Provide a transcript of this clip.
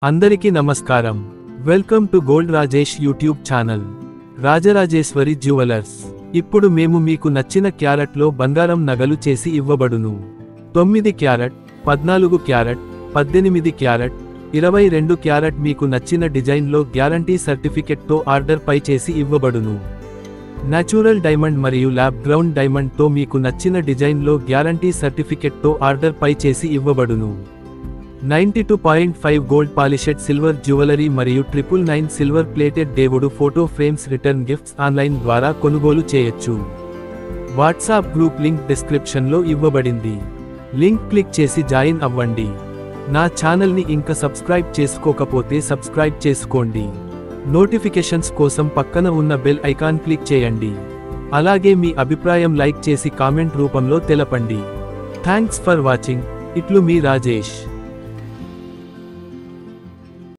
అందరికీ నమస్కారం. Welcome to gold Rajesh YouTube channel. Rajarajeshwari jewellers. ఇప్పుడు మేము మీకు నచ్చిన క్యారెట్లో బంగారం నగలు చేసి ఇవ్వబడును. 9 క్యారెట్, 14 క్యారెట్, 18 క్యారెట్, 22 క్యారెట్ మీకు నచ్చిన డిజైన్లో గ్యారంటీ సర్టిఫికెట్తో ఆర్డర్ పై చేసి ఇవ్వబడును. న్యాచురల్ డైమండ్ మరియు ల్యాబ్ గ్రౌండ్ డైమండ్తో మీకు నచ్చిన డిజైన్లో గ్యారంటీ సర్టిఫికెట్తో ఆర్డర్ పై చేసి ఇవ్వబడును. 92.5 గోల్డ్ పాలిషెడ్ సిల్వర్ జ్యువెలరీ మరియు 999 సిల్వర్ ప్లేటెడ్ దేవుడు photo frames return gifts online ద్వారా కొనుగోలు చేయొచ్చు. వాట్సాప్ గ్రూప్ లింక్ డిస్క్రిప్షన్లో ఇవ్వబడింది. లింక్ క్లిక్ చేసి జాయిన్ అవ్వండి. నా ఛానల్ని ఇంకా సబ్స్క్రైబ్ చేసుకోకపోతే సబ్స్క్రైబ్ చేసుకోండి. నోటిఫికేషన్స్ కోసం పక్కన ఉన్న బెల్ ఐకాన్ క్లిక్ చేయండి. అలాగే మీ అభిప్రాయం లైక్ చేసి కామెంట్ రూపంలో తెలపండి. Thanks for watching. ఇట్లు మీ రాజేష్.